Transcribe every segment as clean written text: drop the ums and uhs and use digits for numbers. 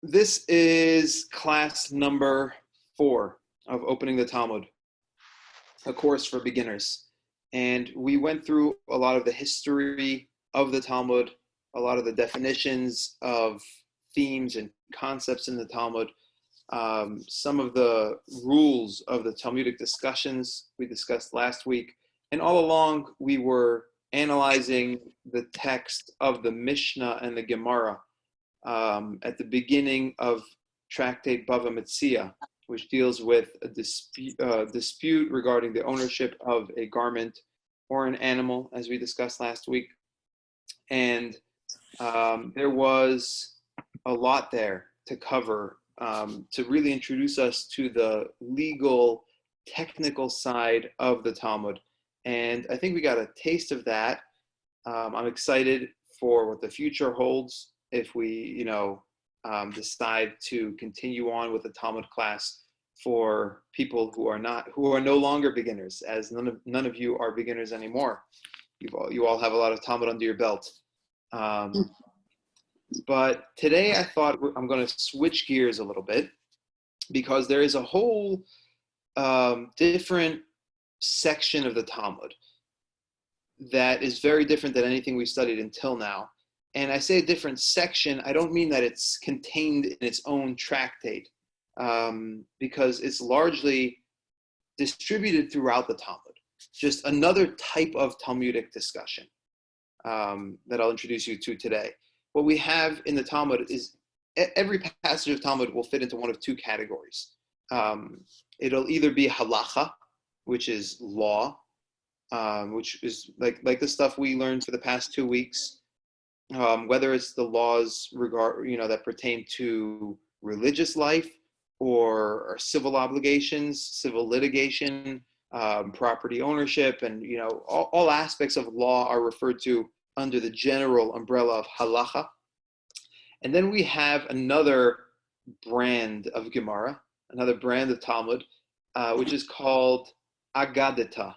This is class number 4 of Opening the Talmud, a course for beginners. And we went through a lot of the history of the Talmud, a lot of the definitions of themes and concepts in the Talmud, some of the rules of the Talmudic discussions we discussed last week. And all along, we were analyzing the text of the Mishnah and the Gemara at the beginning of Tractate Bava Metzia, which deals with a dispute regarding the ownership of a garment or an animal, as we discussed last week. And there was a lot there to cover to really introduce us to the legal, technical side of the Talmud. And I think we got a taste of that. I'm excited for what the future holds if we, decide to continue on with the Talmud class for people who are no longer beginners, as none of you are beginners anymore. You all have a lot of Talmud under your belt. But today I thought I'm going to switch gears a little bit, because there is a whole different section of the Talmud that is very different than anything we studied until now. And I say a different section, I don't mean that it's contained in its own tractate, because it's largely distributed throughout the Talmud. Just another type of Talmudic discussion that I'll introduce you to today. What we have in the Talmud is every passage of Talmud will fit into one of two categories. It'll either be halacha, which is law, which is like the stuff we learned for the past 2 weeks, whether it's the laws that pertain to religious life or civil obligations, civil litigation, property ownership, and all aspects of law are referred to under the general umbrella of halacha. And then we have another brand of Gemara, another brand of Talmud, which is called Aggadah.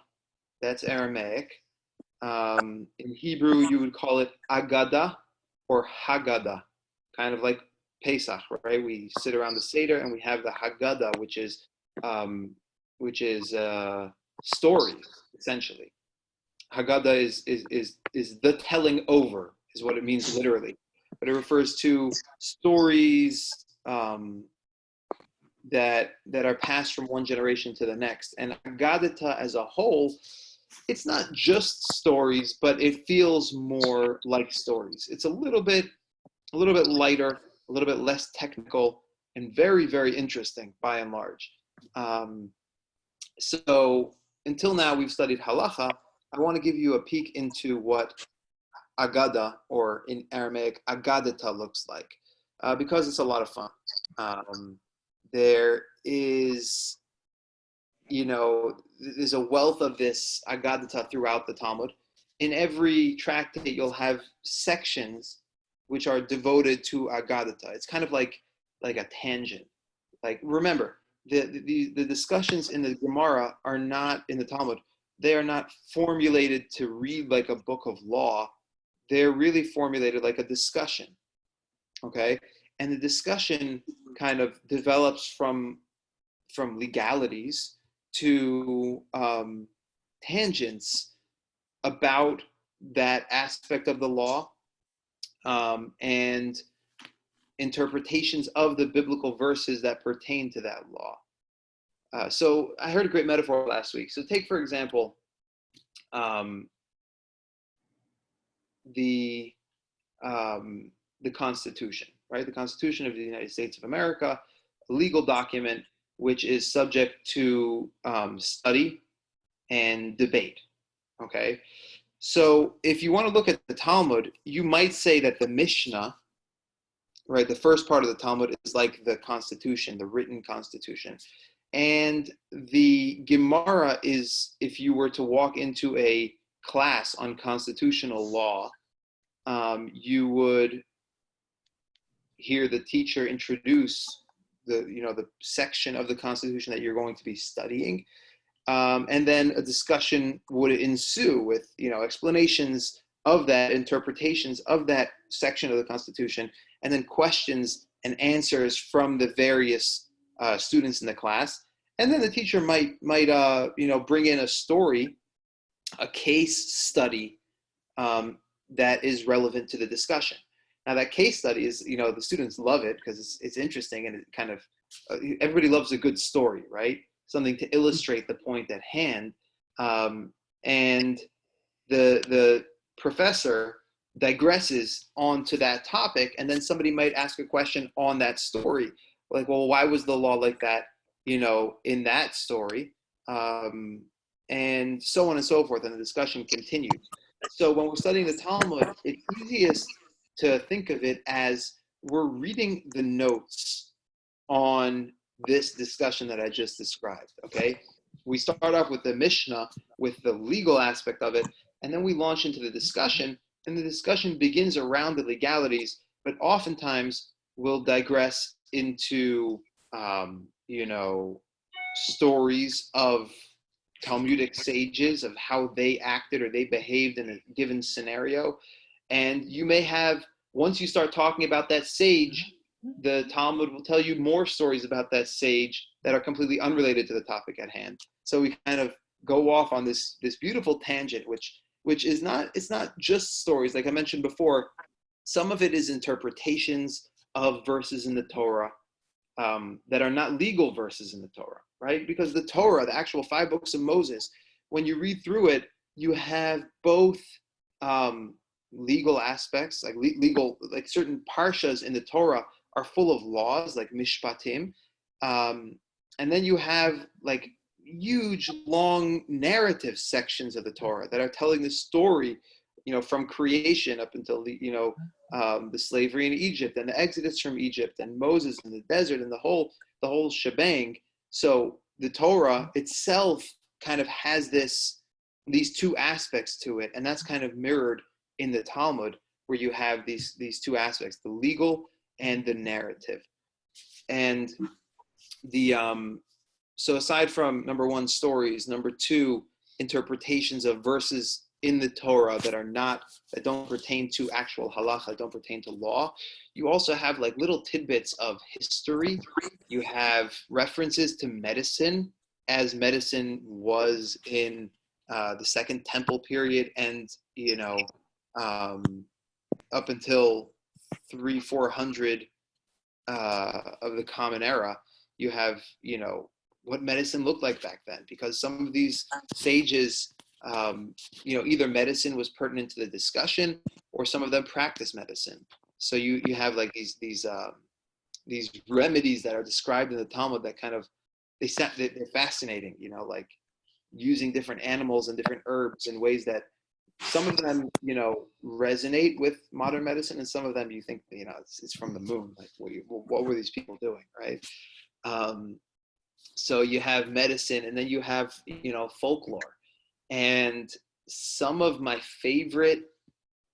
That's Aramaic. In Hebrew, you would call it Aggadah or Haggadah, kind of like Pesach, right? We sit around the Seder and we have the Haggadah, which is stories, essentially. Haggadah is the telling over, is what it means literally, but it refers to stories that are passed from one generation to the next. And Aggadah as a whole, it's not just stories, but it feels more like stories. It's a little bit lighter, a little bit less technical, and very, very interesting by and large. So until now, we've studied halacha. I want to give you a peek into what Aggadah, or in Aramaic, Aggadah, looks like, because it's a lot of fun. There is, there's a wealth of this Aggadah throughout the Talmud. In every tractate, you'll have sections which are devoted to Aggadah. It's kind of like a tangent. Like, remember, the discussions in the Gemara are not in the Talmud. They are not formulated to read like a book of law. They're really formulated like a discussion, okay? And the discussion kind of develops from legalities to tangents about that aspect of the law, and interpretations of the biblical verses that pertain to that law. So I heard a great metaphor last week. So take, for example, the Constitution, right? The Constitution of the United States of America, a legal document which is subject to study and debate, okay? So if you want to look at the Talmud, you might say that the Mishnah, right, the first part of the Talmud is like the Constitution, the written Constitution. And the Gemara is, if you were to walk into a class on constitutional law, you would hear the teacher introduce the section of the Constitution that you're going to be studying, and then a discussion would ensue with explanations of that, interpretations of that section of the Constitution, and then questions and answers from the various students in the class. And then the teacher might bring in a story, a case study that is relevant to the discussion. Now that case study is, the students love it because it's interesting, and it kind of, everybody loves a good story, right? Something to illustrate the point at hand. And the professor digresses onto that topic, and then somebody might ask a question on that story. Like, well, why was the law like that, in that story? And so on and so forth, and the discussion continues. So when we're studying the Talmud, it's easiest to think of it as we're reading the notes on this discussion that I just described, okay? We start off with the Mishnah, with the legal aspect of it, and then we launch into the discussion, and the discussion begins around the legalities, but oftentimes we'll digress into, stories of Talmudic sages, of how they acted or they behaved in a given scenario. And you may have, once you start talking about that sage, the Talmud will tell you more stories about that sage that are completely unrelated to the topic at hand. So we kind of go off on this beautiful tangent, which is not, it's not just stories. Like I mentioned before, some of it is interpretations of verses in the Torah that are not legal verses in the Torah, right? Because the Torah, the actual 5 books of Moses, when you read through it, you have both legal aspects, like legal, like certain parshas in the Torah are full of laws, like mishpatim, and then you have like huge, long narrative sections of the Torah that are telling the story, from creation up until the slavery in Egypt and the exodus from Egypt and Moses in the desert and the whole shebang. So the Torah itself kind of has these 2 aspects to it, and that's kind of mirrored in the Talmud, where you have these 2 aspects, the legal and the narrative. And the so aside from number 1, stories, number 2, interpretations of verses in the Torah that don't pertain to actual halacha, don't pertain to law, you also have like little tidbits of history. You have references to medicine, as medicine was in the Second Temple period, and up until 300-400 of the Common Era. You have what medicine looked like back then, because some of these sages, either medicine was pertinent to the discussion, or some of them practiced medicine. So you have like these remedies that are described in the Talmud that kind of they're fascinating. Like using different animals and different herbs in ways that some of them resonate with modern medicine, and some of them you think it's from the moon. Like what were these people doing, right? So you have medicine, and then you have folklore. And some of my favorite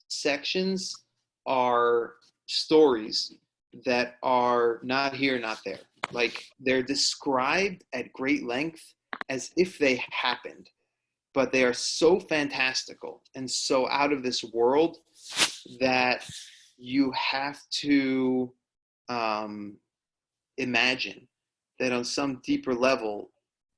sections are stories that are not here, not there. Like they're described at great length as if they happened, but they are so fantastical and so out of this world that you have to imagine that on some deeper level,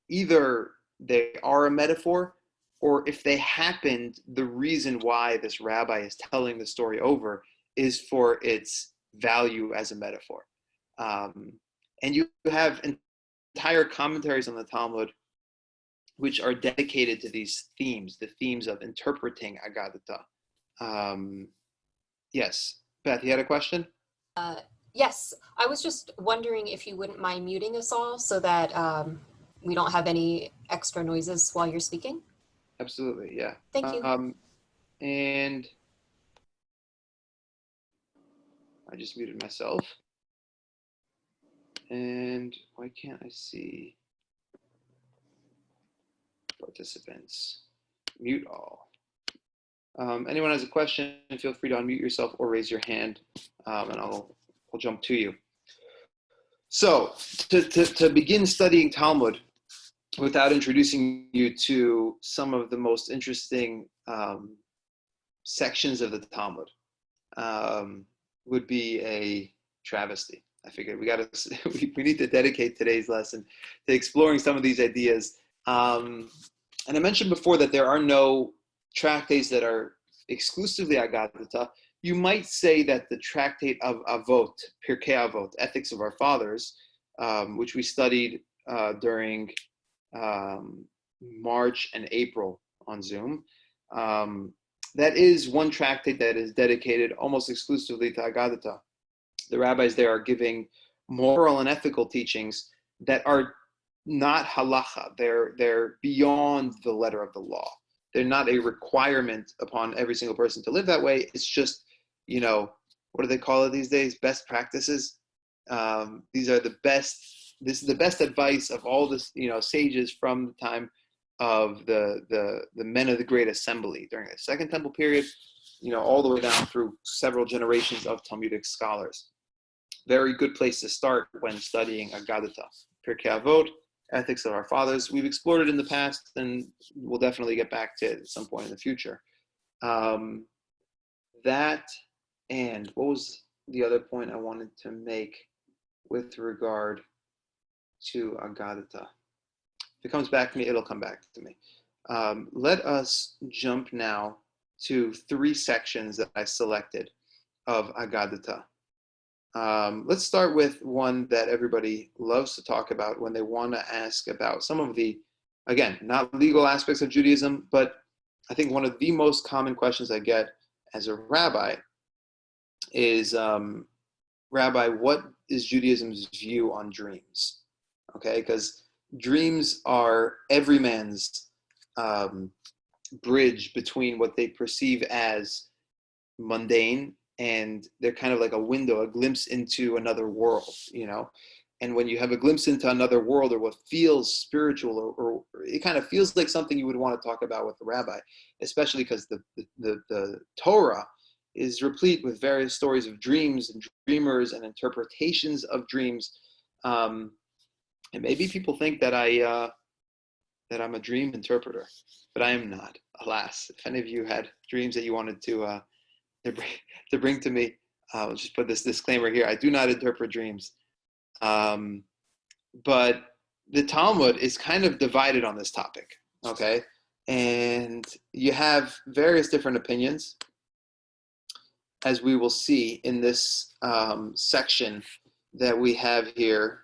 either they are a metaphor, or if they happened, the reason why this rabbi is telling the story over is for its value as a metaphor. And you have entire commentaries on the Talmud which are dedicated to these themes, the themes of interpreting Aggadah. Yes, Beth, you had a question? Yes, I was just wondering if you wouldn't mind muting us all so that we don't have any extra noises while you're speaking. Absolutely, yeah. Thank you. And I just muted myself. And why can't I see participants? Mute all. Anyone has a question, feel free to unmute yourself or raise your hand, and I'll jump to you. So to begin studying Talmud without introducing you to some of the most interesting sections of the Talmud would be a travesty. I figured we need to dedicate today's lesson to exploring some of these ideas. And I mentioned before that there are no tractates that are exclusively Aggadah. You might say that the tractate of Avot, Pirkei Avot, Ethics of Our Fathers, which we studied during March and April on Zoom, that is one tractate that is dedicated almost exclusively to Aggadah. The rabbis there are giving moral and ethical teachings that are not halacha. They're beyond the letter of the law. They're not a requirement upon every single person to live that way. It's just, what do they call it these days? Best practices. These are the best. This is the best advice of all this, sages from the time of the men of the Great Assembly during the Second Temple period, all the way down through several generations of Talmudic scholars. Very good place to start when studying Aggadah. Pirkei Avot, Ethics of Our Fathers. We've explored it in the past, and we'll definitely get back to it at some point in the future. That, and what was the other point I wanted to make with regard to Aggadah? If it comes back to me, it'll come back to me. Let us jump now to 3 sections that I selected of Aggadah. Let's start with one that everybody loves to talk about when they want to ask about some of the, again, not legal aspects of Judaism, but I think one of the most common questions I get as a rabbi is, Rabbi, what is Judaism's view on dreams? Okay, because dreams are every man's bridge between what they perceive as mundane, and they're kind of like a window, a glimpse into another world, And when you have a glimpse into another world, or what feels spiritual, or it kind of feels like something you would want to talk about with the rabbi, especially because the Torah is replete with various stories of dreams and dreamers and interpretations of dreams. And maybe people think that that I'm a dream interpreter, but I am not, alas. If any of you had dreams that you wanted to bring to me, I'll just put this disclaimer here. I do not interpret dreams. But the Talmud is kind of divided on this topic, okay? And you have various different opinions, as we will see in this section that we have here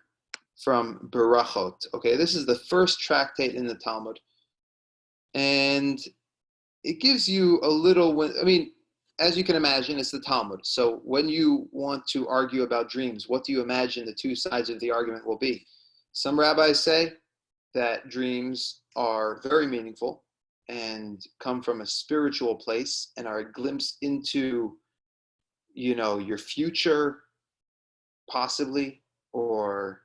from Berachot. Okay, this is the first tractate in the Talmud. And it gives you a little, as you can imagine, it's the Talmud. So when you want to argue about dreams, what do you imagine the 2 sides of the argument will be? Some rabbis say that dreams are very meaningful and come from a spiritual place and are a glimpse into, your future, possibly, or,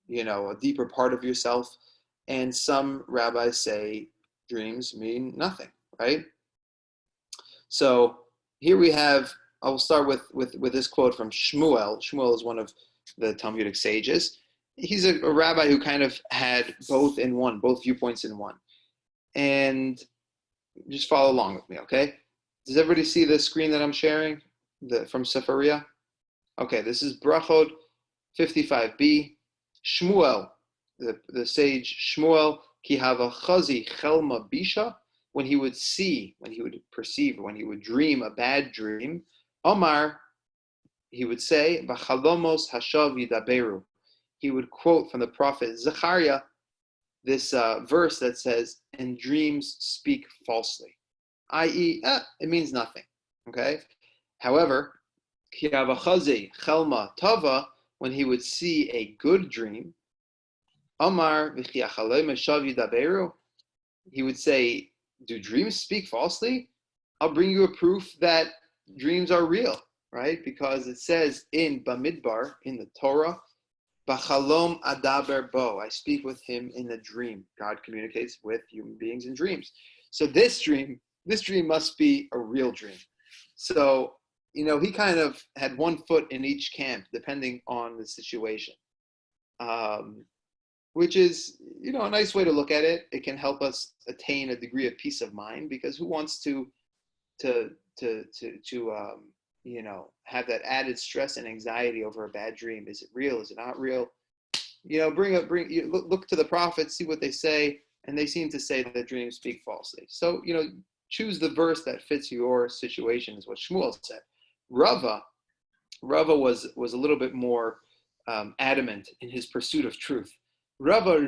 a deeper part of yourself. And some rabbis say dreams mean nothing, right? So here we have, I will start with this quote from Shmuel. Shmuel is one of the Talmudic sages. He's a rabbi who kind of had both viewpoints in one. And just follow along with me, okay? Does everybody see the screen that I'm sharing from Sefaria? Okay, this is Brachot 55b. Shmuel, the sage Shmuel, ki hava chazi chelma bisha, when he would perceive, when he would dream a bad dream, Omar, he would say, V'chalomos hashav yidaberu. He would quote from the prophet Zechariah this verse that says, and dreams speak falsely, i.e., it means nothing, okay? However, ki hava chazi chelma tava, when he would see a good dream, Omar v'chiachalei meshav yidaberu, he would say, do dreams speak falsely? I'll bring you a proof that dreams are real, right? Because it says in Bamidbar, in the Torah, Bachalom adaber bo, I speak with him in a dream. God communicates with human beings in dreams. So this dream must be a real dream. So, he kind of had one foot in each camp, depending on the situation. Which is, a nice way to look at it. It can help us attain a degree of peace of mind, because who wants to have that added stress and anxiety over a bad dream. Is it real? Is it not real? Look to the prophets, see what they say, and they seem to say that dreams speak falsely. So, choose the verse that fits your situation, is what Shmuel said. Rava was a little bit more adamant in his pursuit of truth. Rava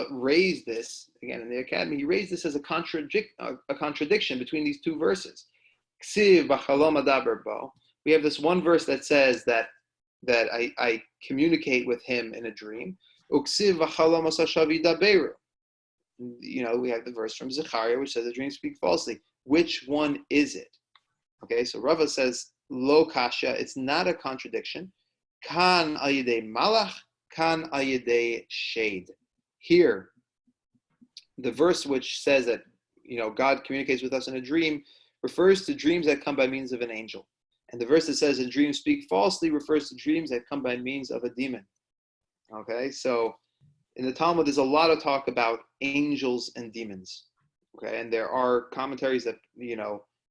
raised this again in the academy. He raised this as a contradiction between these two verses. We have this one verse that says that I communicate with him in a dream. We have the verse from Zechariah which says the dreams speak falsely. Which one is it? Okay, so Rava says lo kasha. It's not a contradiction. Kan al yedei malach, kan al yedei shade. Here, the verse which says that God communicates with us in a dream refers to dreams that come by means of an angel. And the verse that says that dreams speak falsely refers to dreams that come by means of a demon. Okay, so in the Talmud, there's a lot of talk about angels and demons. Okay, and there are commentaries that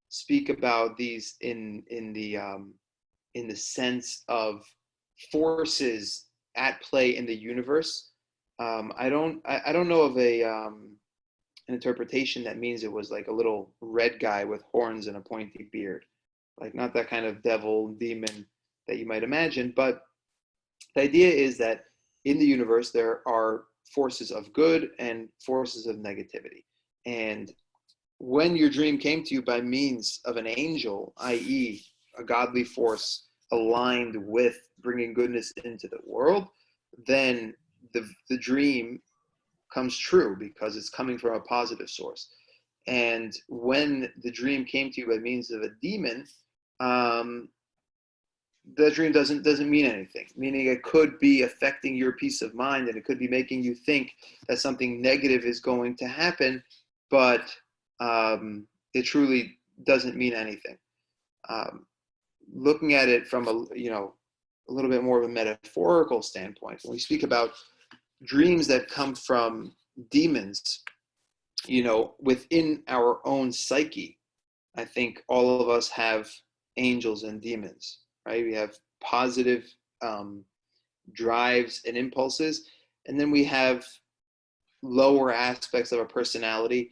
speak about these in the sense of forces at play in the universe. I don't know of an interpretation that means it was like a little red guy with horns and a pointy beard. Like not that kind of devil, demon that you might imagine, but the idea is that in the universe there are forces of good and forces of negativity. And when your dream came to you by means of an angel, i.e. a godly force aligned with bringing goodness into the world, then the dream comes true because it's coming from a positive source. And when the dream came to you by means of a demon, that dream doesn't mean anything. Meaning it could be affecting your peace of mind, and it could be making you think that something negative is going to happen, but it truly doesn't mean anything. Looking at it from a little bit more of a metaphorical standpoint, when we speak about dreams that come from demons, within our own psyche, I think all of us have angels and demons, right? We have positive drives and impulses, and then we have lower aspects of our personality,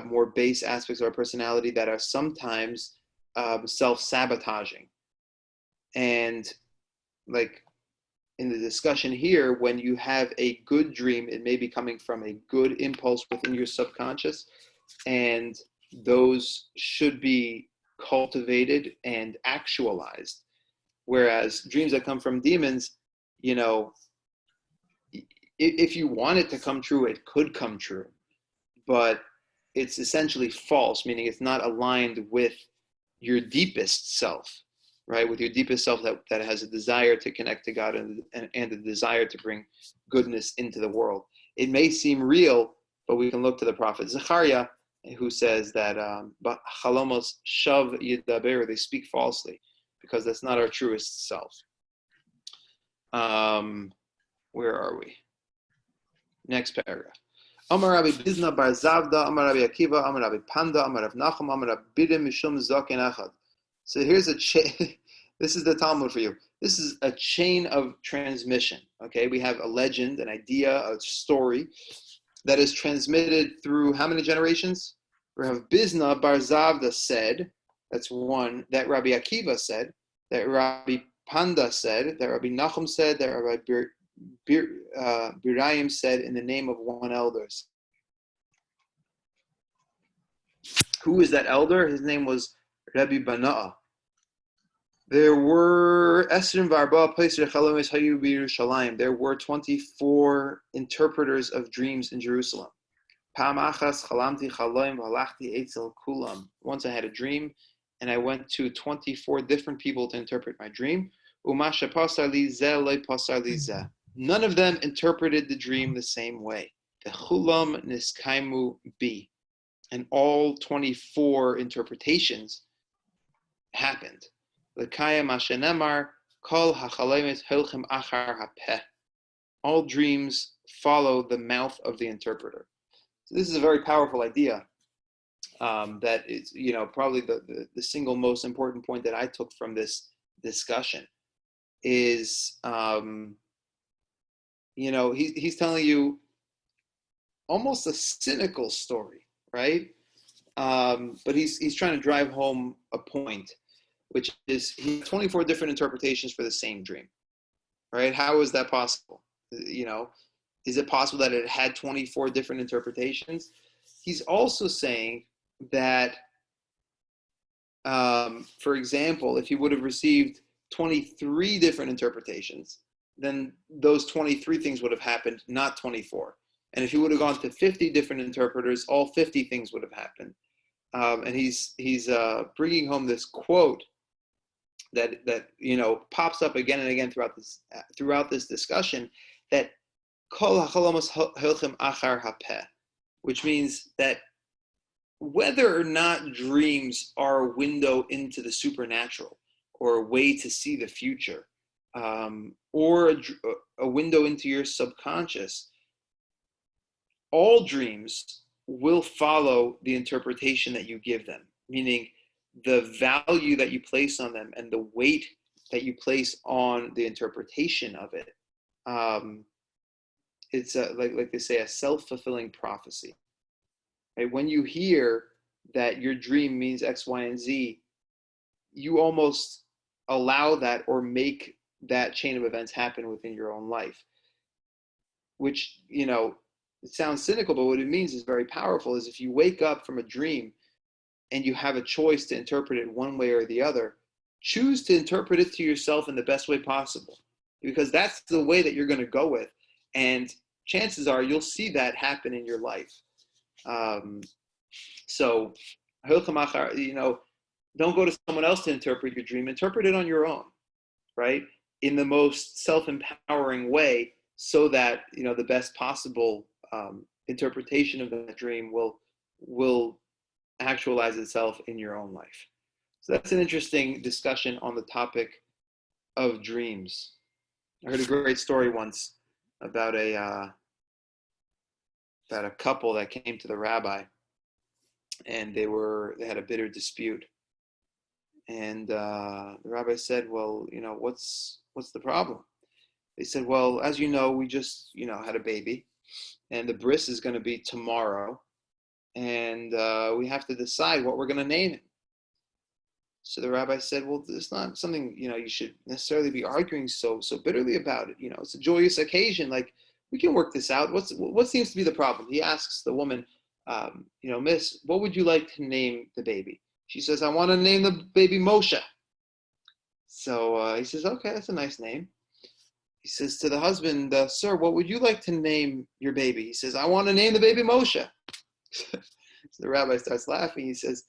more base aspects of our personality that are sometimes self-sabotaging. And like in the discussion here, when you have a good dream, it may be coming from a good impulse within your subconscious, and those should be cultivated and actualized. Whereas dreams that come from demons, if you want it to come true, it could come true, but it's essentially false, meaning it's not aligned with your deepest self, right? With your deepest self that has a desire to connect to God and a desire to bring goodness into the world. It may seem real, but we can look to the prophet Zechariah, who says that chalomos shav yidaberu, they speak falsely, because that's not our truest self. Where are we? Next paragraph. Amar Rabbi Bizna bar Zavda, Amar Rabbi Akiva, Amar Rabbi Panda, Amar Rav Nachum, Amar Rabbi Bidim Mishum Zaken Echad. So here's a chain. This is the Talmud for you. This is a chain of transmission. Okay, we have a legend, an idea, a story that is transmitted through how many generations? Rav Bizna bar Zavda said, that's one, that Rabbi Akiva said, that Rabbi Panda said, that Rabbi Nachum said, that Rabbi Birayim said in the name of one elder. Who is that elder? His name was Rabbi Bana'a. There were 24 interpreters of dreams in Jerusalem. Once I had a dream, and I went to 24 different people to interpret my dream. None of them interpreted the dream the same way. And all 24 interpretations happened. All dreams follow the mouth of the interpreter. So this is a very powerful idea. that is, probably the single most important point that I took from this discussion is, he's telling you almost a cynical story, right? But he's trying to drive home a point, which is he had 24 different interpretations for the same dream, right? How is that possible? Is it possible that it had 24 different interpretations? He's also saying that, for example, if he would have received 23 different interpretations, then those 23 things would have happened, not 24. And if he would have gone to 50 different interpreters, all 50 things would have happened. And he's bringing home this quote that pops up again and again throughout this discussion, that kol hacholamos hilchem achar hapeh, which means that whether or not dreams are a window into the supernatural or a way to see the future, or a window into your subconscious, all dreams will follow the interpretation that you give them, meaning the value that you place on them and the weight that you place on the interpretation of it. It's like they say, a self-fulfilling prophecy. Right? When you hear that your dream means X, Y, and Z, you almost allow that or make that chain of events happen within your own life, which, it sounds cynical, but what it means is very powerful. Is if you wake up from a dream and you have a choice to interpret it one way or the other, choose to interpret it to yourself in the best way possible, because that's the way that you're going to go with. And chances are you'll see that happen in your life. So, don't go to someone else to interpret your dream. Interpret it on your own, right? In the most self-empowering way, so that the best possible interpretation of that dream will actualize itself in your own life. So that's an interesting discussion on the topic of dreams. I heard a great story once about a couple that came to the rabbi, and they had a bitter dispute. And the rabbi said, "Well, what's the problem?" They said, "Well, as you know, we just had a baby, and the bris is going to be tomorrow, and we have to decide what we're going to name him." So the rabbi said, "Well, it's not something you should necessarily be arguing so bitterly about it. It's a joyous occasion. Like, we can work this out. What seems to be the problem?" He asks the woman, "Miss, what would you like to name the baby?" She says, "I want to name the baby Moshe." So he says, "Okay, that's a nice name." He says to the husband, "Sir, what would you like to name your baby?" He says, "I want to name the baby Moshe." So the rabbi starts laughing. He says,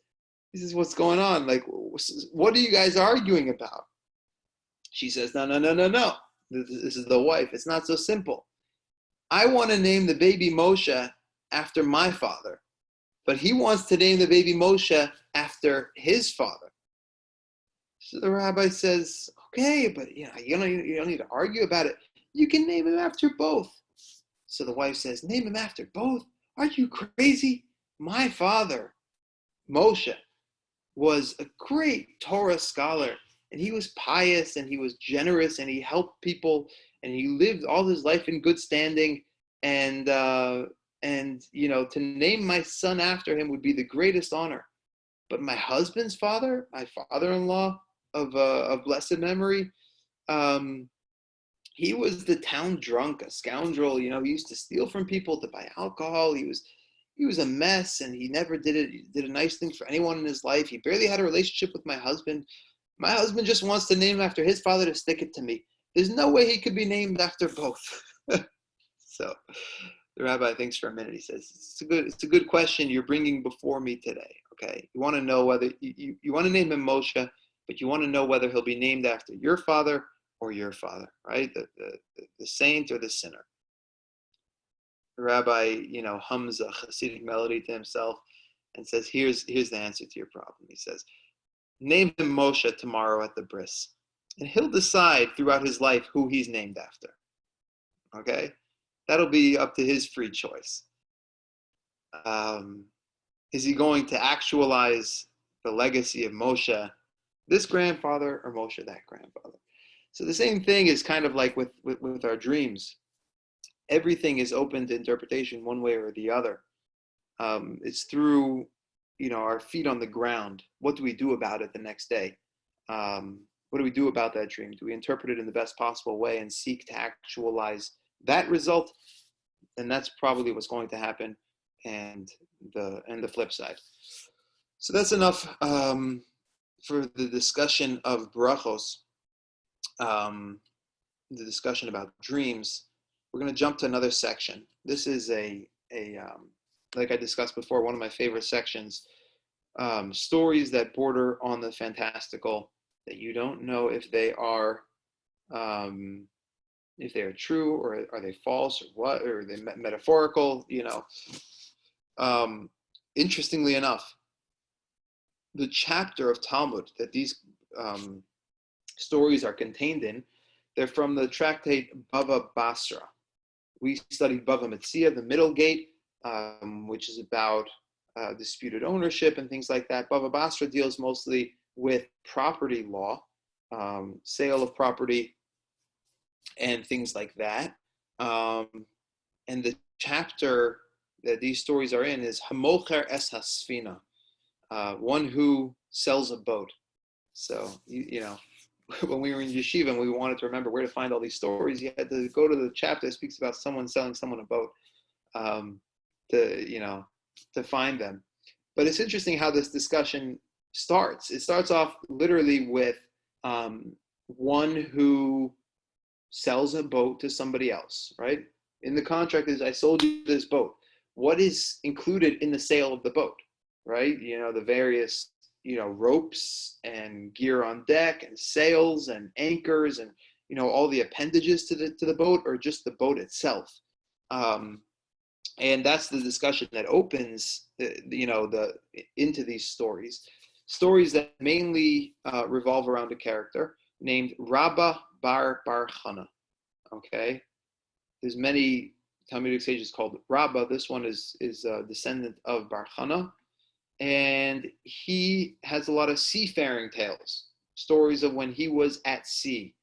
"What's going on? Like, what are you guys arguing about?" She says, "No. This is the wife. It's not so simple. I want to name the baby Moshe after my father, but he wants to name the baby Moshe after his father." So the rabbi says, "Okay, but you don't need to argue about it. You can name him after both." So the wife says, "Name him after both? Are you crazy? My father, Moshe, was a great Torah scholar, and he was pious, and he was generous, and he helped people, and he lived all his life in good standing, and to name my son after him would be the greatest honor. But my husband's father, my father-in-law of blessed memory, he was the town drunk, a scoundrel. He used to steal from people to buy alcohol. He was a mess, and he never did a nice thing for anyone in his life. He barely had a relationship with my husband. My husband just wants to name him after his father to stick it to me. There's no way he could be named after both." So the rabbi thinks for a minute. He says, "It's a good question you're bringing before me today. Okay, you want to know whether you want to name him Moshe, but you want to know whether he'll be named after your father or your father, right? The saint or the sinner." The rabbi, hums a Hasidic melody to himself and says, "Here's the answer to your problem." He says, "Name him Moshe tomorrow at the bris, and he'll decide throughout his life who he's named after. Okay, that'll be up to his free choice." Is he going to actualize the legacy of Moshe, this grandfather, or Moshe, that grandfather? So the same thing is kind of like with our dreams. Everything is open to interpretation one way or the other. It's through, our feet on the ground. What do we do about it the next day? What do we do about that dream? Do we interpret it in the best possible way and seek to actualize that result? And that's probably what's going to happen. And the flip side. So that's enough for the discussion of brachos, the discussion about dreams. We're going to jump to another section. This is like I discussed before, one of my favorite sections. Stories that border on the fantastical, that you don't know if they are true, or are they false, or what, or are they metaphorical, Interestingly enough, the chapter of Talmud that these stories are contained in, they're from the tractate Bava Basra. We studied Bava Metzia, the middle gate, which is about disputed ownership and things like that. Bava Basra deals mostly with property law, sale of property, and things like that. And the chapter that these stories are in is Hamocher es Hasfina, one who sells a boat. So, when we were in yeshiva and we wanted to remember where to find all these stories, you had to go to the chapter that speaks about someone selling someone a boat, to find them. But it's interesting how this discussion starts. It starts off literally with one who sells a boat to somebody else, right? In the contract is, I sold you this boat. What is included in the sale of the boat, right? The various, ropes and gear on deck and sails and anchors and, all the appendages to the boat, or just the boat itself. And that's the discussion that opens, into these stories that mainly revolve around a character named Rabba Bar Chana. Okay, there's many Talmudic sages called Rabba. This one is a descendant of Bar Chana, and he has a lot of seafaring tales, stories of when he was at sea,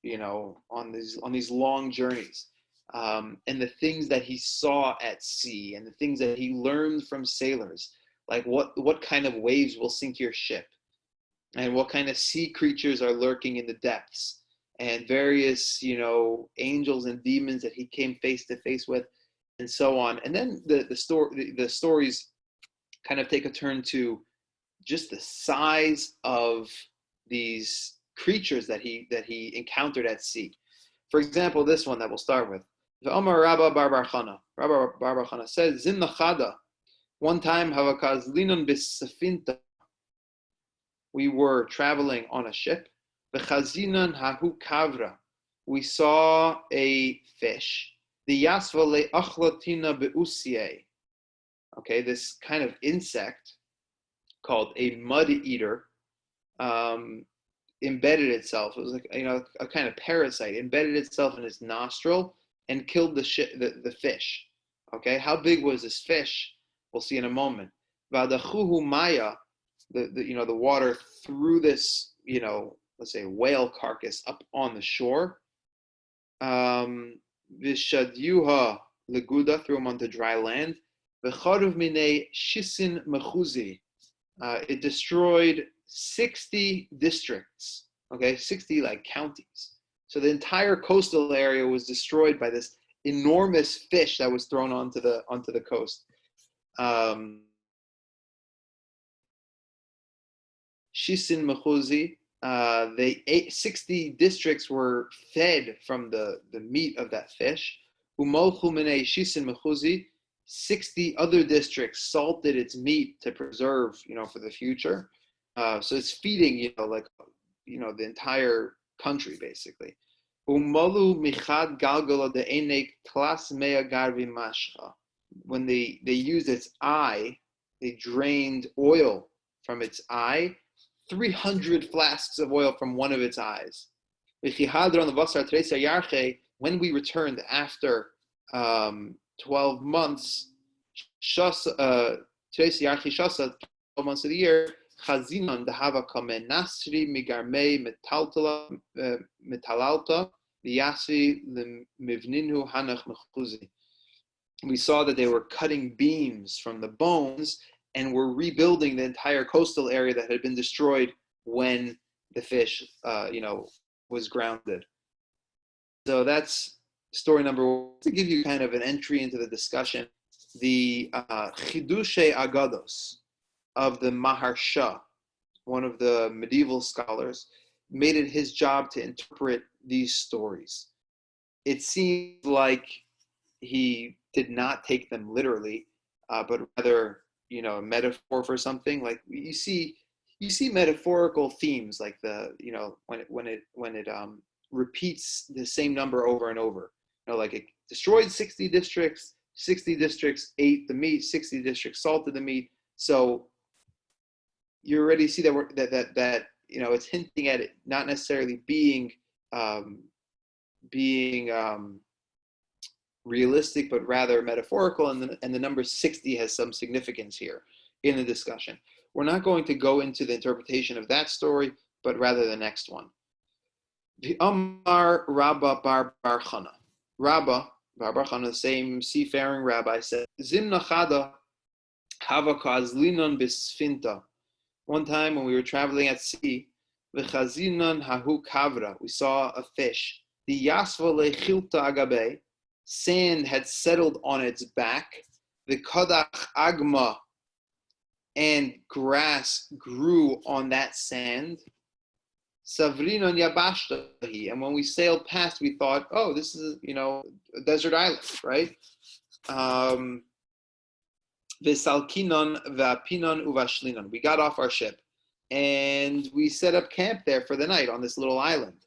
on these long journeys, and the things that he saw at sea, and the things that he learned from sailors, like what kind of waves will sink your ship, and what kind of sea creatures are lurking in the depths, and various, angels and demons that he came face to face with, and so on. And then the stories kind of take a turn to just the size of these creatures that he encountered at sea. For example, this one that we'll start with. Amar Rabba Bar Chana. Rabba Bar Chana says, Zimna Chada. One time, Havakaz Linon Bisafinta. We were traveling on a ship. V'chazinan hahu kavra. We saw a fish. The yasva le achlatina beusie. Okay, this kind of insect called a mud eater embedded itself. It was like a kind of parasite, embedded itself in its nostril and killed the fish. Okay, how big was this fish? We'll see in a moment. Vadachuhu maya, the water threw this, let's say whale carcass up on the shore. Vishadyuha leguda, threw him onto dry land. V'charuv minei shisin mechuzi. It destroyed 60 districts, okay, 60 like counties. So the entire coastal area was destroyed by this enormous fish that was thrown onto the coast. Shisin mechuzi. They ate 60 districts were fed from the meat of that fish. Umolchu minei shisin mechuzi. 60 other districts salted its meat to preserve, for the future. So it's feeding, the entire country basically. Umalu michad galgala de enek klas mea garvi mashcha. When they used its eye, they drained oil from its eye, 300 flasks of oil from one of its eyes. When we returned after 12 months, today's Yarchi Shasa, 12 months of the year, Chazinon dehava kamen nasri migarmei metalalta v'yasvi lemivninu hanach mechuzi. We saw that they were cutting beams from the bones and were rebuilding the entire coastal area that had been destroyed when the fish, was grounded. So that's story number one. To give you kind of an entry into the discussion, the Chidushe Aggados of the Maharsha, one of the medieval scholars, made it his job to interpret these stories. It seems like he did not take them literally, but rather, a metaphor for something. Like you see metaphorical themes, like when it repeats the same number over and over. Like it destroyed 60 districts, 60 districts ate the meat, 60 districts salted the meat. So you already see that it's hinting at it not necessarily being realistic, but rather metaphorical, and the number 60 has some significance here in the discussion. We're not going to go into the interpretation of that story, but rather the next one. The Amar Rabba Bar Chana. Rabba Bar Chana, the same seafaring rabbi, said, Zimna Chada Hava Kazlinon Bisfinta. One time when we were traveling at sea, V'chazinon Hahu Kavra, we saw a fish. The Yasva Lechilta Agabe, sand had settled on its back. The Kodach Agma, and grass grew on that sand. Savrinon Yabashtahi, and when we sailed past, we thought, oh, this is, a desert island, right? V'salkinon v'apinon uvashlinon. We got off our ship, and we set up camp there for the night on this little island.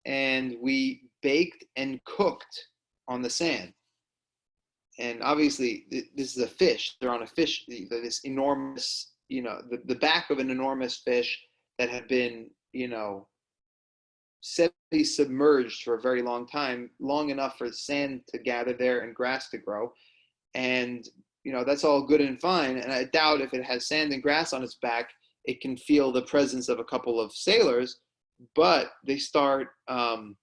And we baked and cooked on the sand. And obviously, this is a fish. They're on a fish, this enormous, the back of an enormous fish that had been, semi-submerged for a very long time, long enough for sand to gather there and grass to grow. And, that's all good and fine. And I doubt if it has sand and grass on its back, it can feel the presence of a couple of sailors, but they start a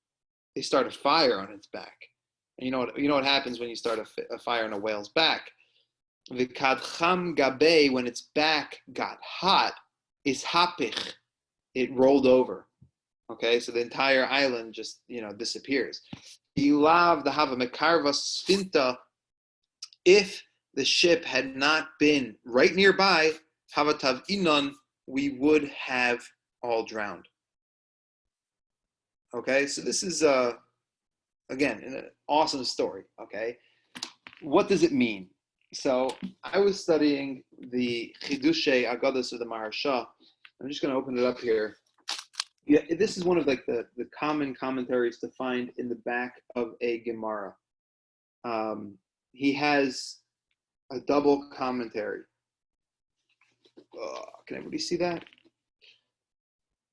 fire on its back. And you know what happens when you start a fire on a whale's back. The kadcham gabe, when its back got hot, is hapich. It rolled over. Okay, so the entire island just disappears. Ilav the hava mekarva sfinta. If the ship had not been right nearby, havatav inon, we would have all drowned. Okay, so this is again an awesome story. Okay, what does it mean? So I was studying the Chidushe Aggadah of the Maharsha. I'm just going to open it up here. Yeah, this is one of the common commentaries to find in the back of a Gemara. He has a double commentary. Can everybody see that?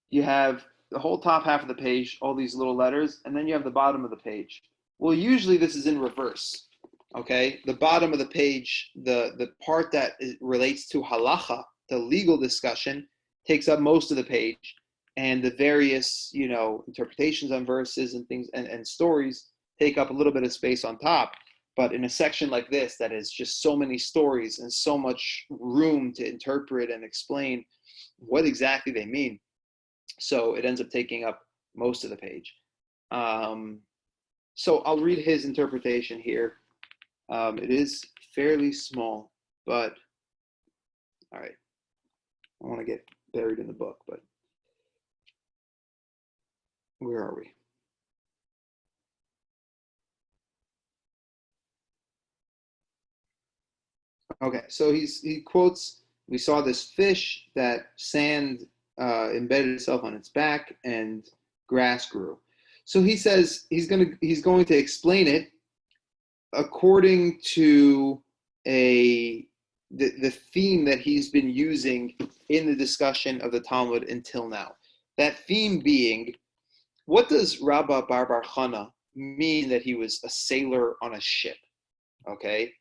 You have the whole top half of the page, all these little letters, and then you have the bottom of the page. Well, usually this is in reverse. Okay, the bottom of the page, the part that relates to halacha, the legal discussion, takes up most of the page, and the various interpretations on verses and things and stories take up a little bit of space on top. But in a section like this, that is just so many stories and so much room to interpret and explain what exactly they mean, so it ends up taking up most of the page. So I'll read his interpretation here. It is fairly small, but all right. I want to get buried in the book, but where are we? Okay, so he quotes, we saw this fish that sand embedded itself on its back and grass grew. So he says he's going to explain it according to the theme that he's been using in the discussion of the Talmud until now. That theme being, what does Rabba Bar Chana mean that he was a sailor on a ship? Okay,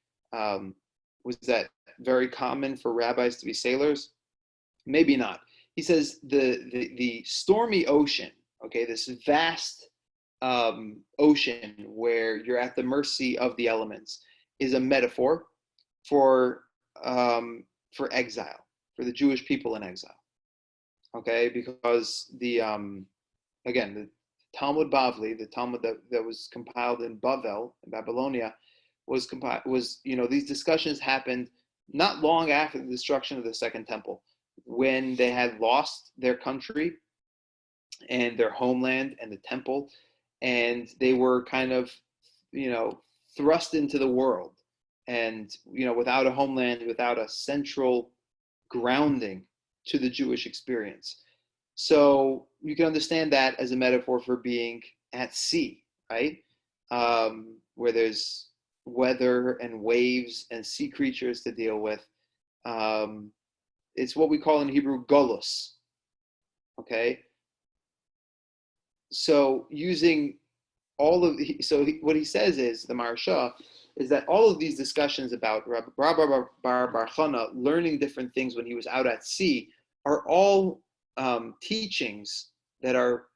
Was that very common for rabbis to be sailors? Maybe not. He says the stormy ocean, okay, this vast ocean where you're at the mercy of the elements, is a metaphor for exile, for the Jewish people in exile. Okay, because again, the Talmud Bavli, the Talmud that was compiled in Bavel, in Babylonia, was these discussions happened not long after the destruction of the Second Temple, when they had lost their country and their homeland and the temple, and they were kind of, thrust into the world, and without a homeland, without a central grounding to the Jewish experience. So you can understand that as a metaphor for being at sea, right? Where there's weather and waves and sea creatures to deal with. It's what we call in Hebrew golus, okay? So using what he says is, the Maharsha, is that all of these discussions about Rabbi Bar Chana learning different things when he was out at sea are all teachings that are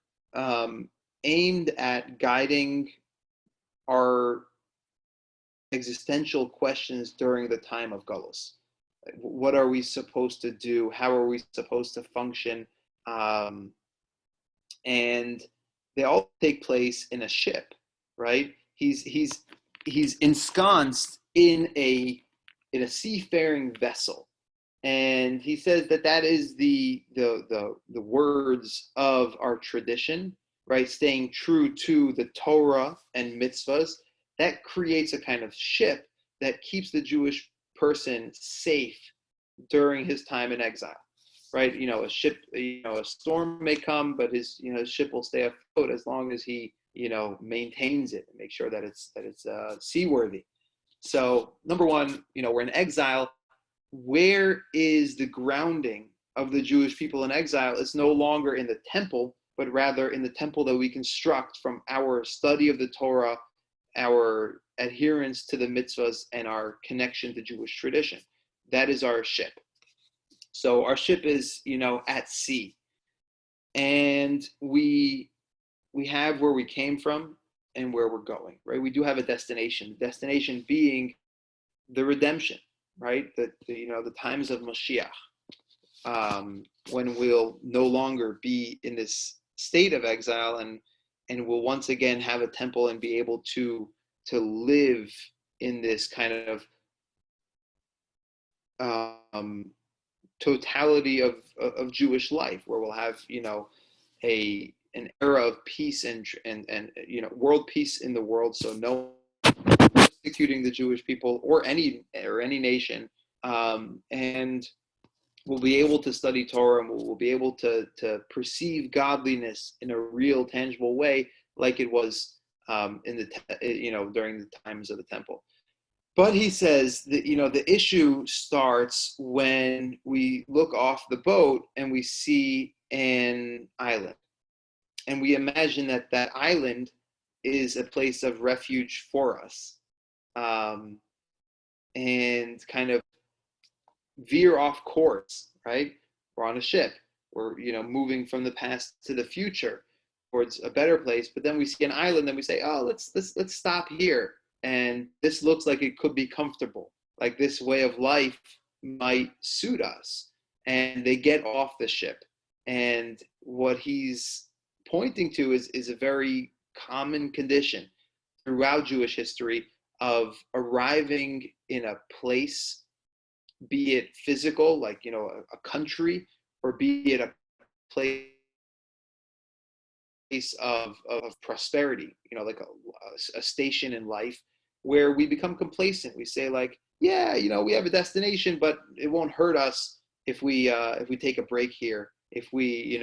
aimed at guiding our existential questions during the time of Golus. What are we supposed to do? How are we supposed to function? And they all take place in a ship, right? He's ensconced in a seafaring vessel, and he says that is the words of our tradition, right? Staying true to the Torah and mitzvahs, that creates a kind of ship that keeps the Jewish person safe during his time in exile, right? A ship, a storm may come, but his ship will stay afloat as long as he maintains it and make sure that it's seaworthy. So number one, we're in exile. Where is the grounding of the Jewish people in exile? It's no longer in the temple, but rather in the temple that we construct from our study of the Torah, our adherence to the mitzvahs, and our connection to Jewish tradition. That is our ship. So our ship is, at sea, and we have where we came from and where we're going, right? We do have a destination. The destination being the redemption, right? The times of Mashiach, when we'll no longer be in this state of exile, and we'll once again have a temple and be able to live in this kind of totality of Jewish life, where we'll have an era of peace and world peace in the world, so no persecuting the Jewish people or any nation, and we'll be able to study Torah, and we'll be able to perceive godliness in a real, tangible way, like it was during the times of the temple. But he says that the issue starts when we look off the boat and we see an island, and we imagine that island is a place of refuge for us, and kind of veer off course, right? We're on a ship. We're moving from the past to the future towards a better place. But then we see an island, and we say, oh, let's stop here. And this looks like it could be comfortable. Like this way of life might suit us. And they get off the ship. And what he's pointing to is a very common condition throughout Jewish history of arriving in a place, be it physical, like a country, or be it a place of prosperity, like a station in life, where we become complacent. We say like, yeah, we have a destination, but it won't hurt us if we take a break here, if we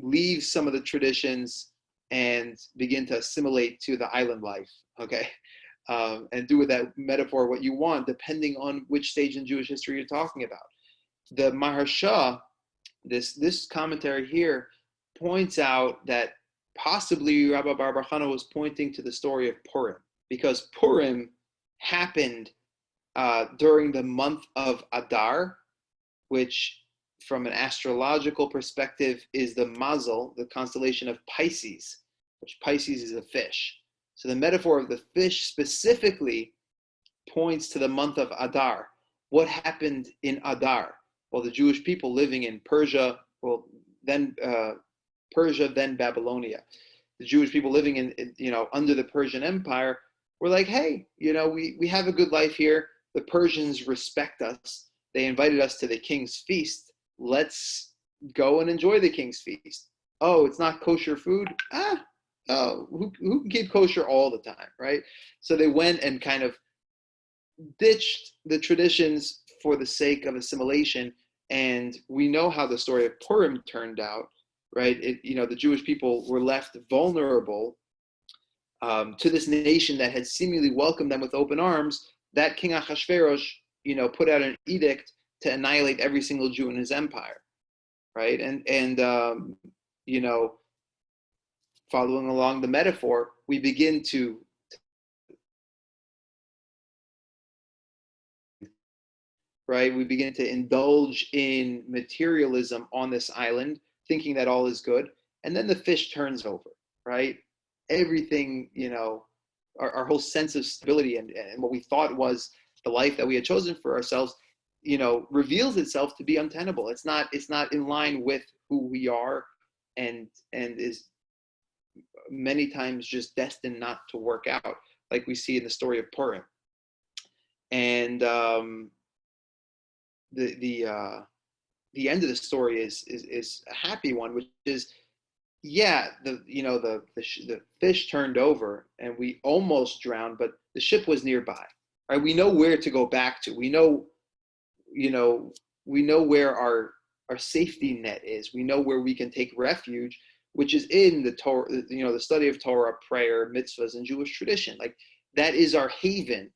leave some of the traditions and begin to assimilate to the island life, okay? And do with that metaphor what you want, depending on which stage in Jewish history you're talking about. The Maharsha, this commentary here, points out that possibly Rabbi Bar Chana was pointing to the story of Purim, because Purim happened during the month of Adar, which from an astrological perspective is the mazel, the constellation of Pisces, which Pisces is a fish. So the metaphor of the fish specifically points to the month of Adar. What happened in Adar? Well, the Jewish people living in Persia, then Babylonia. The Jewish people living in under the Persian Empire were like, hey, we have a good life here. The Persians respect us. They invited us to the king's feast. Let's go and enjoy the king's feast. Oh, it's not kosher food? Who can keep kosher all the time, right? So they went and kind of ditched the traditions for the sake of assimilation. And we know how the story of Purim turned out, right? The Jewish people were left vulnerable to this nation that had seemingly welcomed them with open arms. That King Ahasuerus, put out an edict to annihilate every single Jew in his empire, right? And following along the metaphor, we begin to indulge in materialism on this island, thinking that all is good, and then the fish turns over, right? Everything, our whole sense of stability and what we thought was the life that we had chosen for ourselves, reveals itself to be untenable. It's not in line with who we are, and is many times just destined not to work out, like we see in the story of Purim. And the end of the story is a happy one, which is, the fish turned over and we almost drowned, but the ship was nearby, right? We know where to go back to. We know where our safety net is. We know where we can take refuge, which is in the Torah, the study of Torah, prayer, mitzvahs, and Jewish tradition. Like, that is our haven.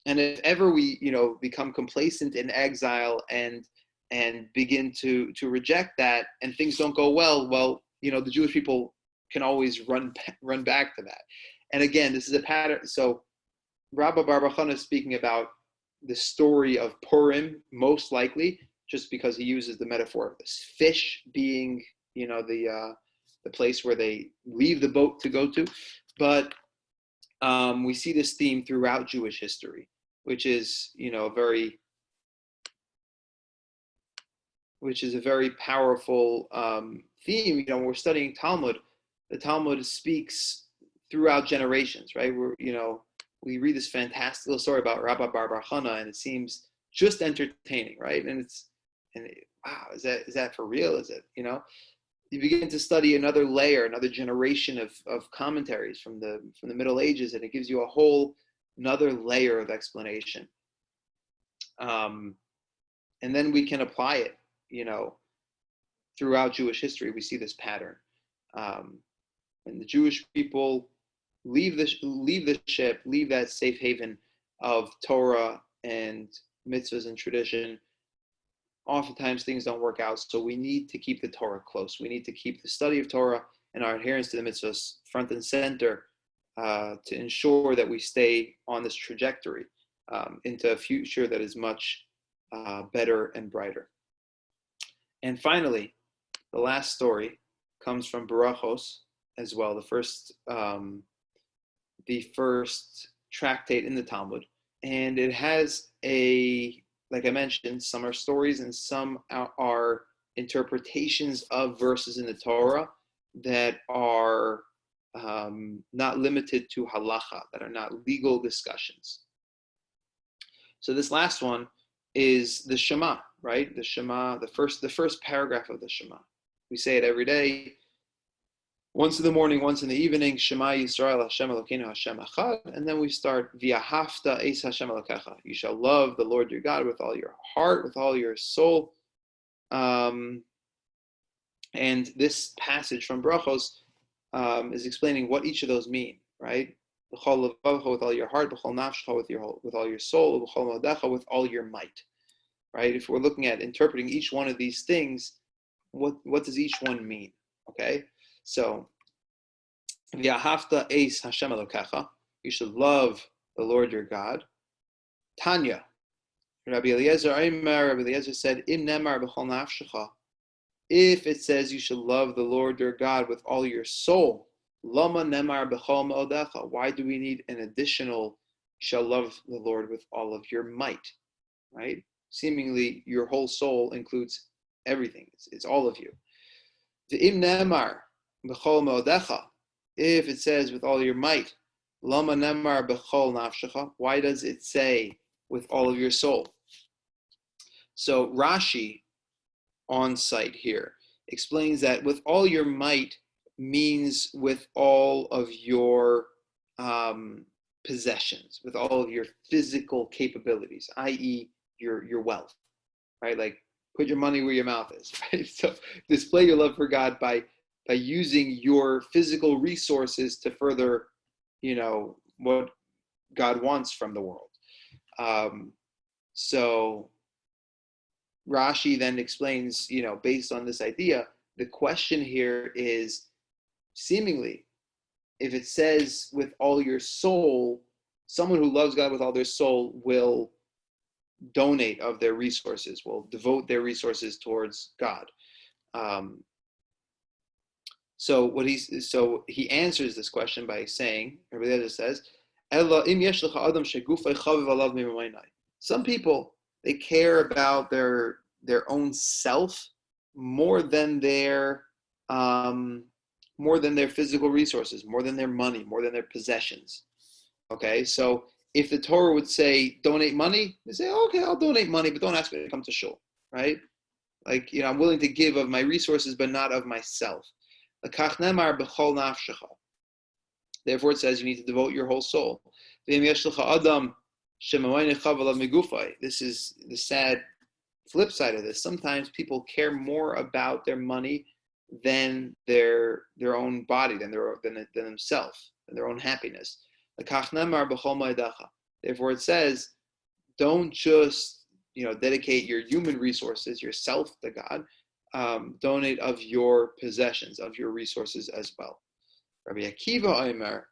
And if ever we, become complacent in exile and begin to reject that, and things don't go well, the Jewish people can always run back to that. And again, this is a pattern. So Rabbi Bar Bar Chana is speaking about the story of Purim, most likely, just because he uses the metaphor of this fish being, the place where they leave the boat to go to. But we see this theme throughout Jewish history, which is a very powerful theme. When we're studying Talmud, the Talmud speaks throughout generations, right? We read this fantastical story about Rabbi Bar Bar Chana, and it seems just entertaining, right? Wow, is that for real? Is it? You begin to study another layer, another generation of commentaries from the Middle Ages, and it gives you a whole another layer of explanation. And then we can apply it, throughout Jewish history. We see this pattern. And the Jewish people leave the ship, leave that safe haven of Torah and mitzvahs and tradition. Oftentimes things don't work out, so we need to keep the Torah close. We need to keep the study of Torah and our adherence to the mitzvahs front and center, to ensure that we stay on this trajectory into a future that is much better and brighter. And finally, the last story comes from Barachos as well, the first tractate in the Talmud, and it has like I mentioned, some are stories and some are interpretations of verses in the Torah that are not limited to halacha, that are not legal discussions. So this last one is the Shema, right? The Shema, the first paragraph of the Shema. We say it every day, once in the morning, once in the evening, Shema Yisrael Hashem Elokeinu Hashem Echad, and then we start V'ahavta es Hashem Elokecha. You shall love the Lord your God with all your heart, with all your soul. And this passage from Brachos is explaining what each of those mean, right? B'chol levavcha, with all your heart, b'chol nafshecha, with all your soul, b'chol modecha, with all your might, right? If we're looking at interpreting each one of these things, what does each one mean? Okay. So, V'ahavta es Hashem Elokecha, you should love the Lord your God. Tanya, Rabbi Eliezer said, Im nemar b'chol nafshecha. If it says you should love the Lord your God with all your soul, lama nemar b'chol ma'odecha. Why do we need an additional, you shall love the Lord with all of your might, right? Seemingly, your whole soul includes everything. It's all of you. Im nemar b'chol ma'odecha. If it says with all your might, lama nemar b'chol nafshecha. Why does it say with all of your soul? So Rashi, on site here, explains that with all your might means with all of your possessions, with all of your physical capabilities, i.e., your wealth, right? Like put your money where your mouth is, right? So display your love for God by using your physical resources to further, what God wants from the world. So Rashi then explains, based on this idea, the question here is seemingly, if it says with all your soul, someone who loves God with all their soul will donate of their resources, will devote their resources towards God. So he answers this question by saying, Rabbi Eliezer says, some people, they care about their own self more than their physical resources, more than their money, more than their possessions. Okay, so if the Torah would say donate money, they say, okay, I'll donate money, but don't ask me to come to shul, right? Like, I'm willing to give of my resources, but not of myself. Therefore, it says you need to devote your whole soul. This is the sad flip side of this. Sometimes people care more about their money than their own body, than themselves, than their own happiness. Therefore, it says, don't just dedicate your human resources, yourself, to God. Donate of your possessions, of your resources as well. Rabbi Akiva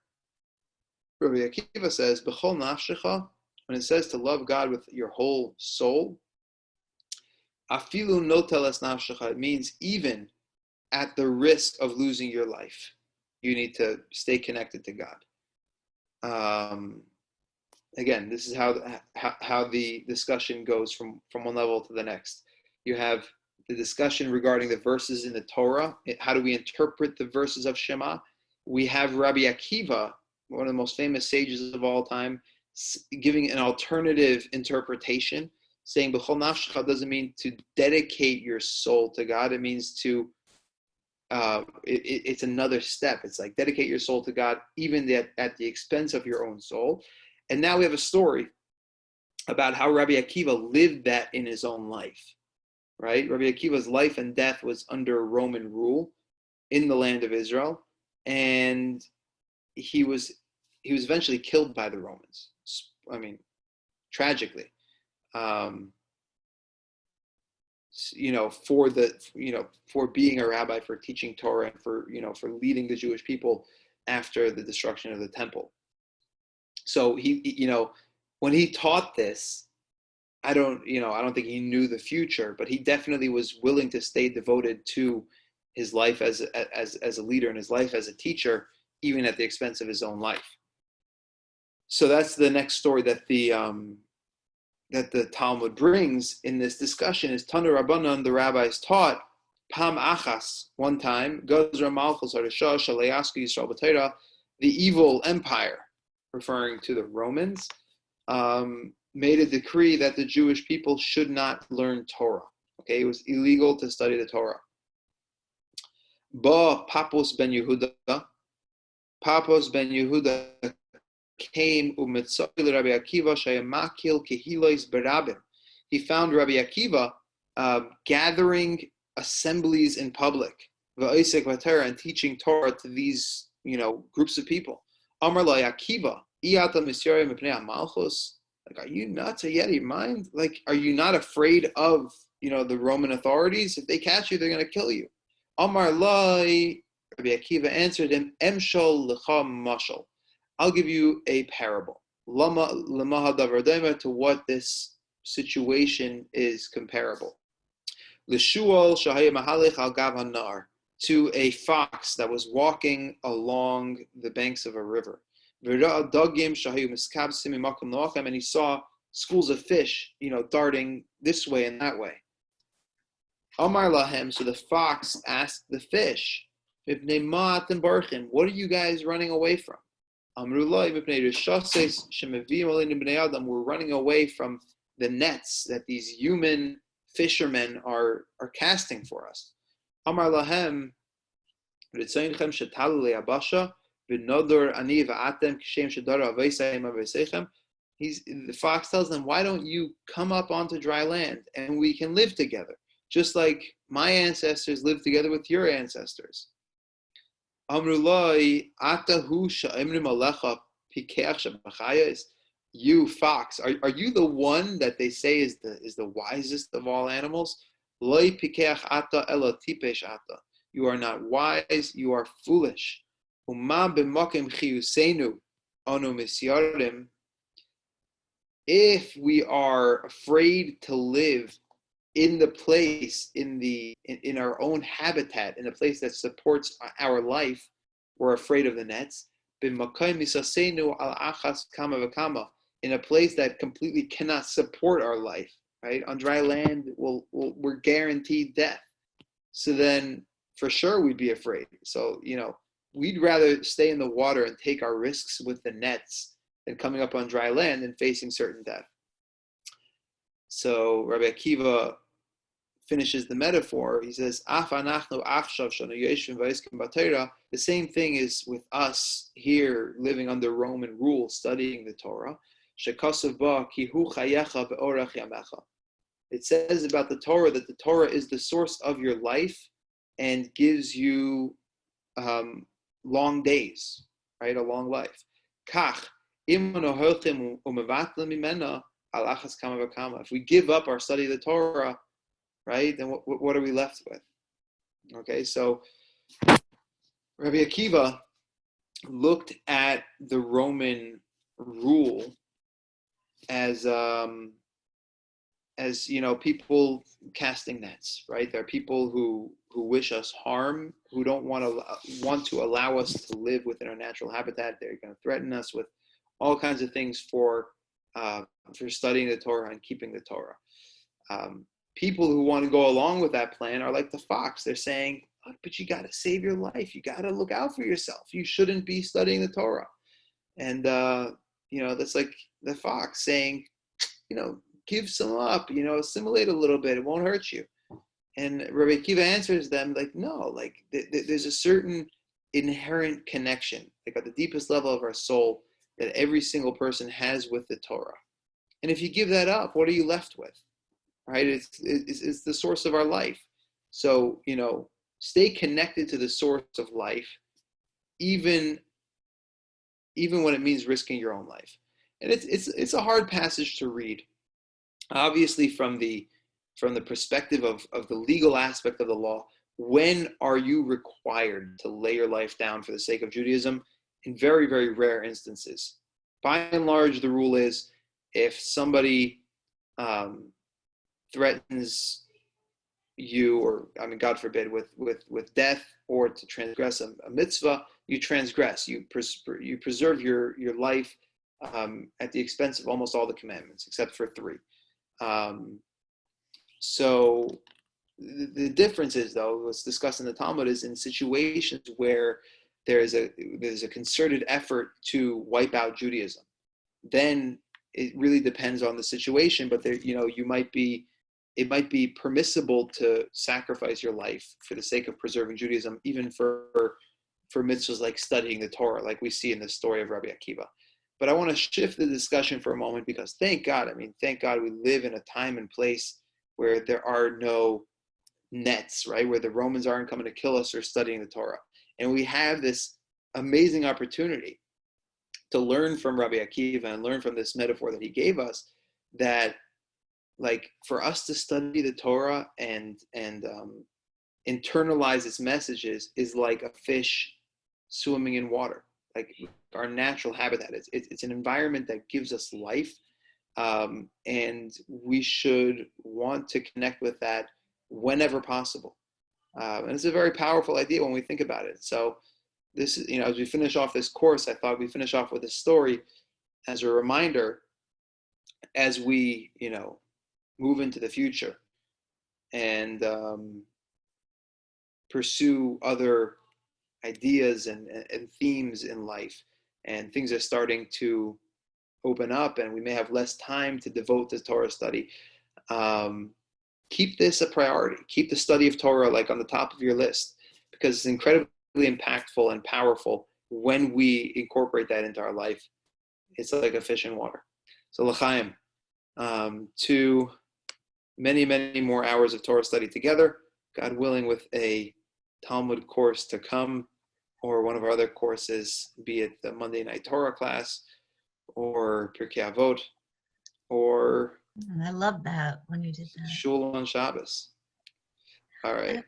says, B'chol nafshecha, when it says to love God with your whole soul, afilu noteles nafshecha, it means even at the risk of losing your life, you need to stay connected to God. Again, this is how the discussion goes from one level to the next. You have the discussion regarding the verses in the Torah. How do we interpret the verses of Shema? We have Rabbi Akiva, one of the most famous sages of all time, giving an alternative interpretation, saying B'chol nafshecha doesn't mean to dedicate your soul to God. It means to, it's another step. It's like dedicate your soul to God, even at the expense of your own soul. And now we have a story about how Rabbi Akiva lived that in his own life. Right? Rabbi Akiva's life and death was under Roman rule in the land of Israel, and he was eventually killed by the Romans. I mean, tragically, for being a rabbi, for teaching Torah, and for leading the Jewish people after the destruction of the temple. So he, when he taught this, I don't think he knew the future, but he definitely was willing to stay devoted to his life as a leader and his life as a teacher, even at the expense of his own life. So that's the next story that the Talmud brings in this discussion is Tanu Rabbanan, the rabbis taught, Pam Achas, one time, Gozra Malchus Arishah Shaleyaski Yisrael B'Torah, the evil empire, referring to the Romans, made a decree that the Jewish people should not learn Torah. Okay, it was illegal to study the Torah. Ba Papos ben Yehuda came u'mitzaveh Rabbi Akiva sheyamakil kehilos berabim. He found Rabbi Akiva gathering assemblies in public, v'oisek v'Torah, and teaching Torah to these groups of people. Amar la Akiva, iyata misyarei mipnei malchus. Like, are you nuts? Are you out of your mind? Like, are you not afraid of, the Roman authorities? If they catch you, they're going to kill you. Amar lai, Rabbi Akiva answered him, Emshol lecha mashal. I'll give you a parable. Lama davar dema, to what this situation is comparable. L'shuol shahaya mahalech al gav hanar, to a fox that was walking along the banks of a river. V'ra'a dagim shahayu miskabsim imakom lo'achem, and he saw schools of fish, darting this way and that way. Amar lahem, so the fox asked the fish, "Mipnei ma atem barchim, what are you guys running away from?" Amru lo, mipnei rishases shemevim aleinu bnei adam, we're running away from the nets that these human fishermen are casting for us. Amar lahem, ritzayinchem shetalu le'abasha v'nodor ani v'atem kishem shedara aveisayim aveisechem. The fox tells them, why don't you come up onto dry land and we can live together, just like my ancestors lived together with your ancestors. Amru loi atahu sha'imrim alecha pikeach shebachayos. You fox, are you the one that they say is the wisest of all animals? Loi pikeach ata ela tipesh ata. You are not wise, you are foolish. Uma b'makim chiyusenu anu misyarim. If we are afraid to live in the place, in our own habitat, in a place that supports our life, we're afraid of the nets. In a place that completely cannot support our life, right? On dry land, we're guaranteed death. So then, for sure, we'd be afraid. So, we'd rather stay in the water and take our risks with the nets than coming up on dry land and facing certain death. So Rabbi Akiva finishes the metaphor. He says, the same thing is with us here living under Roman rule, studying the Torah. It says about the Torah that the Torah is the source of your life and gives you long days, right? A long life. If we give up our study of the Torah, right, then what are we left with? Okay, so Rabbi Akiva looked at the Roman rule as people casting nets, right? There are people who wish us harm, who don't want to allow us to live within our natural habitat. They're going to threaten us with all kinds of things for studying the Torah and keeping the Torah. People who want to go along with that plan are like the fox. They're saying, oh, but you got to save your life. You got to look out for yourself. You shouldn't be studying the Torah. And, that's like the fox saying, give some up, assimilate a little bit. It won't hurt you. And Rabbi Akiva answers them like, no, like there's a certain inherent connection, like at the deepest level of our soul, that every single person has with the Torah. And if you give that up, what are you left with? Right? It's the source of our life. So, stay connected to the source of life, even when it means risking your own life. And it's a hard passage to read. Obviously, from the perspective of the legal aspect of the law, when are you required to lay your life down for the sake of Judaism? In very, very rare instances. By and large, the rule is if somebody threatens you, or God forbid, with death, or to transgress a mitzvah, you transgress. You preserve your life at the expense of almost all the commandments, except for 3. So the difference is, though, what's discussed in the Talmud is in situations where there's a concerted effort to wipe out Judaism. Then it really depends on the situation, but there, it might be permissible to sacrifice your life for the sake of preserving Judaism, even for mitzvahs like studying the Torah, like we see in the story of Rabbi Akiva. But I want to shift the discussion for a moment, because thank God we live in a time and place where there are no nets, right? Where the Romans aren't coming to kill us for studying the Torah. And we have this amazing opportunity to learn from Rabbi Akiva and learn from this metaphor that he gave us, that like for us to study the Torah and internalize its messages is like a fish swimming in water. Like our natural habitat. It's an environment that gives us life, And we should want to connect with that whenever possible. And it's a very powerful idea when we think about it. So this is, as we finish off this course, I thought we'd finish off with a story as a reminder as we, move into the future and pursue other ideas and themes in life, and things are starting to open up and we may have less time to devote to Torah study. Keep this a priority. Keep the study of Torah like on the top of your list, because it's incredibly impactful and powerful when we incorporate that into our life. It's like a fish in water. So l'chaim, to many, many more hours of Torah study together, God willing, with a Talmud course to come, or one of our other courses, be it the Monday night Torah class, or Pirkei Avot, or I love that when you did that. Shul on Shabbos. All right.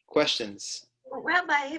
Questions? Rabbi,